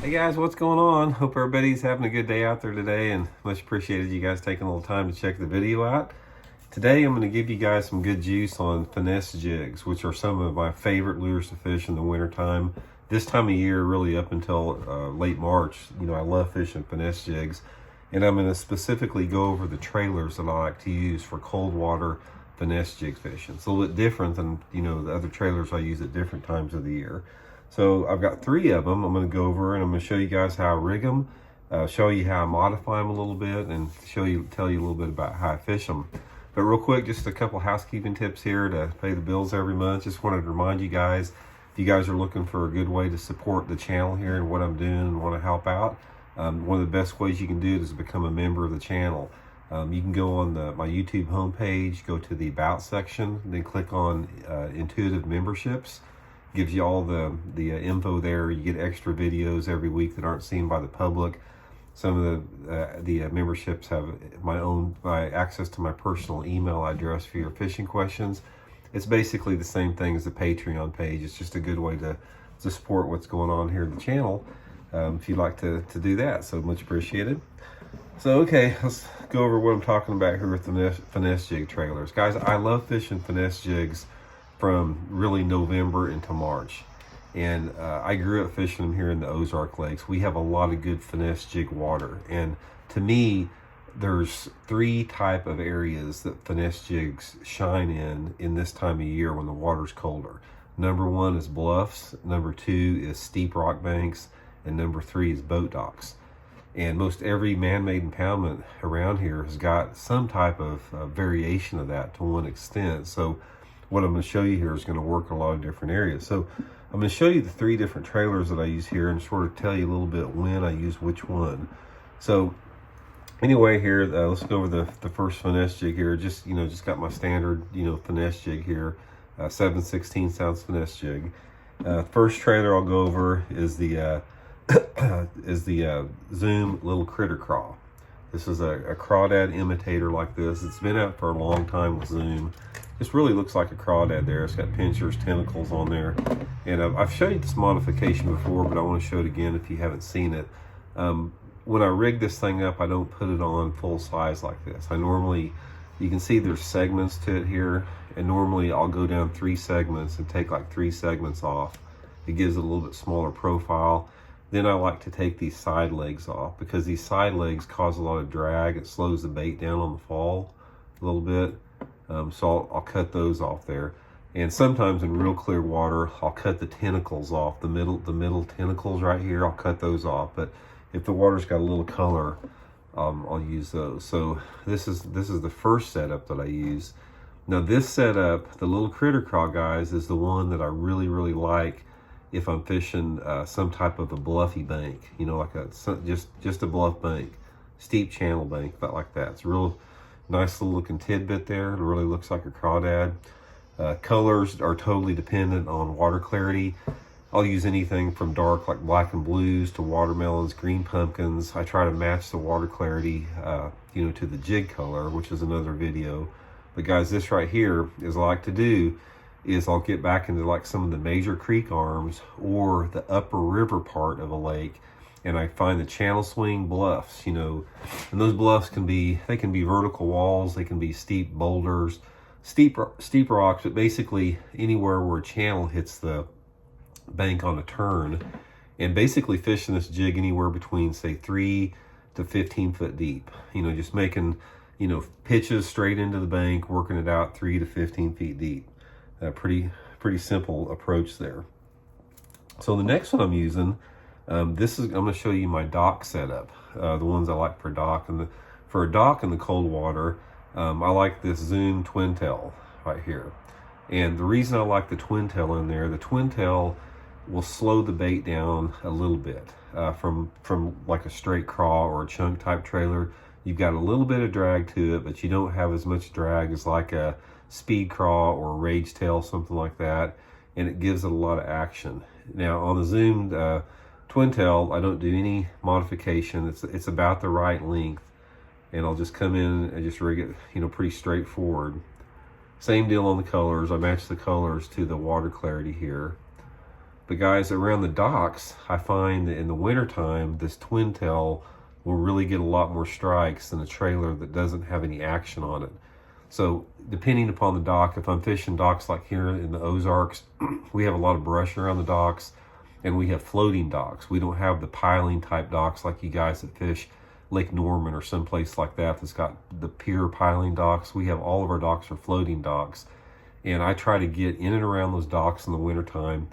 Hey guys, what's going on? Hope everybody's having a good day out there today, and much appreciated you guys taking a little time to check the video out. Today I'm going to give you guys some good juice on finesse jigs, which are some of my favorite lures to fish in the wintertime. This time of year, really up until late March, I love fishing finesse jigs. And I'm going to specifically go over the trailers that I like to use for cold water finesse jig fishing. It's a little bit different than, the other trailers I use at different times of the year. So I've got 3 of them. I'm going to go over and I'm going to show you guys how I rig them, show you how I modify them a little bit, and tell you a little bit about how I fish them. But real quick, just a couple housekeeping tips here to pay the bills every month. Just wanted to remind you guys, if you guys are looking for a good way to support the channel here and what I'm doing and want to help out, one of the best ways you can do it is become a member of the channel. You can go on my YouTube homepage, go to the About section, then click on Intuitive Memberships. Gives you all the info there. You get extra videos every week that aren't seen by the public. Some of the memberships have my access to my personal email address for your fishing questions. It's basically the same thing as the Patreon page. It's just a good way to support what's going on here in the channel, if you'd like to do that. So much appreciated. So okay, let's go over what I'm talking about here with the finesse jig trailers. Guys, I love fishing finesse jigs from really November into March. And I grew up fishing them here in the Ozark Lakes. We have a lot of good finesse jig water. And to me, there's 3 type of areas that finesse jigs shine in this time of year when the water's colder. Number 1 is bluffs, number 2 is steep rock banks, and number 3 is boat docks. And most every man-made impoundment around here has got some type of variation of that to one extent. So what I'm going to show you here is going to work in a lot of different areas. So I'm going to show you the 3 different trailers that I use here and sort of tell you a little bit when I use which one. So anyway, here, let's go over the first finesse jig here. Just got my standard, finesse jig here, 7/16 ounce finesse jig. First trailer I'll go over is the Zoom Little Critter Craw. This is a crawdad imitator like this. It's been out for a long time with Zoom. This really looks like a crawdad there. It's got pinchers, tentacles on there. And I've shown you this modification before, but I want to show it again if you haven't seen it. When I rig this thing up, I don't put it on full size like this. You can see there's segments to it here, and normally I'll go down 3 segments and take like 3 segments off. It gives it a little bit smaller profile. Then I like to take these side legs off because these side legs cause a lot of drag. It slows the bait down on the fall a little bit. So I'll cut those off there. And sometimes in real clear water, I'll cut the tentacles off, the middle tentacles right here. I'll cut those off. But if the water's got a little color, I'll use those. So this is the first setup that I use. Now this setup, the Little Critter Craw, guys, is the one that I really, really like if I'm fishing some type of a bluffy bank, like just a bluff bank, steep channel bank, but like that. It's a real nice little looking tidbit there. It really looks like a crawdad. Colors are totally dependent on water clarity. I'll use anything from dark like black and blues to watermelons, green pumpkins. I try to match the water clarity, to the jig color, which is another video. But guys, this right here is what I like to do is I'll get back into like some of the major creek arms or the upper river part of a lake, and I find the channel swing bluffs, and those bluffs can be vertical walls, they can be steep boulders, steep rocks, but basically anywhere where a channel hits the bank on a turn. And basically fishing this jig anywhere between say 3 to 15 foot deep, just making pitches straight into the bank, working it out 3 to 15 feet deep. Pretty simple approach there. So the next one I'm using, I'm going to show you my dock setup, the ones I like for dock. And for a dock in the cold water, I like this Zoom twin tail right here. And the reason I like the twin tail in there, the twin tail will slow the bait down a little bit. From like a straight craw or a chunk type trailer, you've got a little bit of drag to it, but you don't have as much drag as like a speed craw or a rage tail, something like that, and it gives it a lot of action. Now on the zoomed twin tail, I don't do any modification. It's about the right length, and I'll just come in and just rig it, pretty straightforward. Same deal on the colors. I match the colors to the water clarity here. But guys, around the docks, I find that in the wintertime, this twin tail will really get a lot more strikes than a trailer that doesn't have any action on it. So depending upon the dock, if I'm fishing docks like here in the Ozarks, we have a lot of brush around the docks, and we have floating docks. We don't have the piling type docks like you guys that fish Lake Norman or someplace like that that's got the pier piling docks. We have all of our docks are floating docks. And I try to get in and around those docks in the wintertime,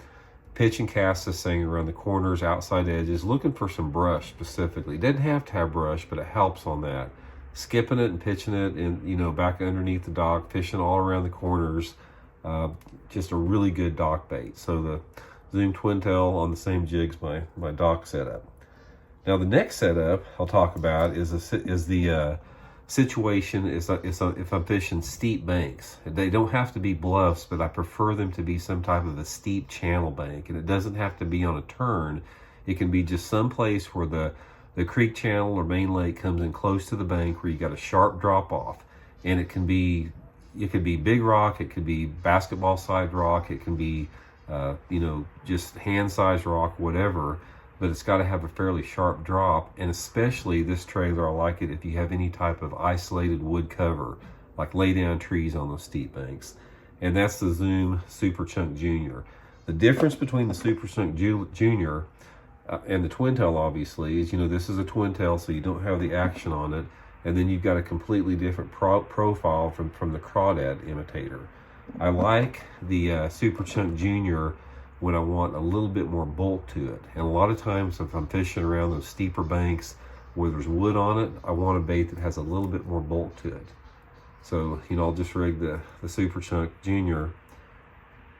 pitch and cast this thing around the corners, outside edges, looking for some brush specifically. It doesn't have to have brush, but it helps on that. Skipping it and pitching it and, you know, back underneath the dock, fishing all around the corners. Just a really good dock bait. So the Zoom twin tail on the same jigs my dock setup. Now the next setup I'll talk about is the situation if I'm fishing steep banks. They don't have to be bluffs, but I prefer them to be some type of a steep channel bank, and it doesn't have to be on a turn. It can be just some place where the creek channel or main lake comes in close to the bank where you got a sharp drop off, and it could be big rock, it could be basketball sized rock, it can be you know, just hand-sized rock, whatever, but it's got to have a fairly sharp drop. And especially this trailer, I like it if you have any type of isolated wood cover, like lay down trees on those steep banks. And that's the Zoom Super Chunk Junior. The difference between the Super Chunk Junior and the twin tail, obviously, is, you know, this is a twin tail, so you don't have the action on it, and then you've got a completely different profile from the crawdad imitator. I like the Super Chunk Junior when I want a little bit more bulk to it. And a lot of times if I'm fishing around those steeper banks where there's wood on it, I want a bait that has a little bit more bulk to it. So, you know, I'll just rig the Super Chunk Junior,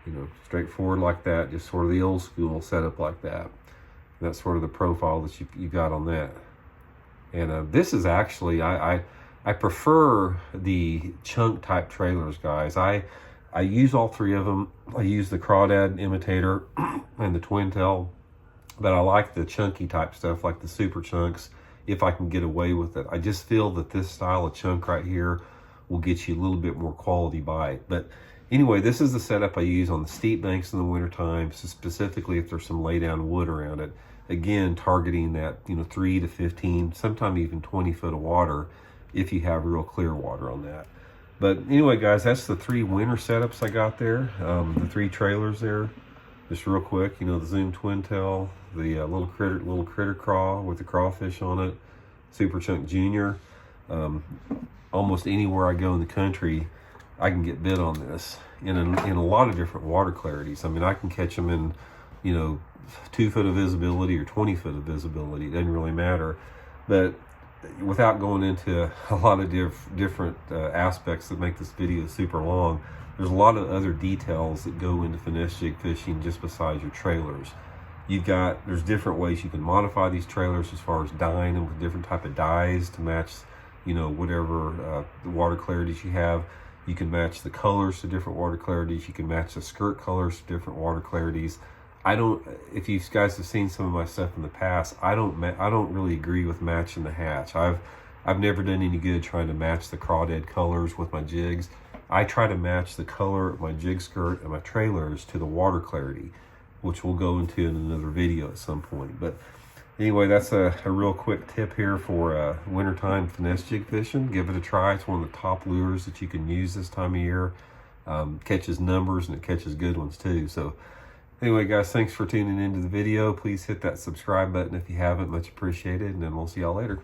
you know, straightforward like that, just sort of the old school setup like that. And that's sort of the profile that you got on that. And this is actually, I prefer the chunk type trailers, guys. I use all three of them. I use the crawdad imitator and the twin tail, but I like the chunky type stuff like the super chunks if I can get away with it. I just feel that this style of chunk right here will get you a little bit more quality bite. But anyway, this is the setup I use on the steep banks in the wintertime, so specifically if there's some lay down wood around it. Again, targeting that, you know, 3 to 15, sometimes even 20 foot of water if you have real clear water on that. But anyway, guys, that's the 3 winter setups I got there. The 3 trailers there, just real quick. You know, the Zoom twin tail, the little critter craw with the crawfish on it, Super Chunk Junior. Almost anywhere I go in the country, I can get bit on this in a lot of different water clarities. I mean, I can catch them in, you know, 2 foot of visibility or 20 foot of visibility. It doesn't really matter. But without going into a lot of different aspects that make this video super long, there's a lot of other details that go into finesse jig fishing just besides your trailers. There's different ways you can modify these trailers as far as dyeing them with different type of dyes to match, you know, whatever the water clarities you have. You can match the colors to different water clarities. You can match the skirt colors to different water clarities. If you guys have seen some of my stuff in the past, I don't really agree with matching the hatch. I've never done any good trying to match the crawdad colors with my jigs. I try to match the color of my jig skirt and my trailers to the water clarity, which we'll go into in another video at some point. But anyway, that's a real quick tip here for wintertime finesse jig fishing. Give it a try. It's one of the top lures that you can use this time of year. Catches numbers and it catches good ones too. So anyway, guys, thanks for tuning into the video. Please hit that subscribe button if you haven't. Much appreciated, and then we'll see y'all later.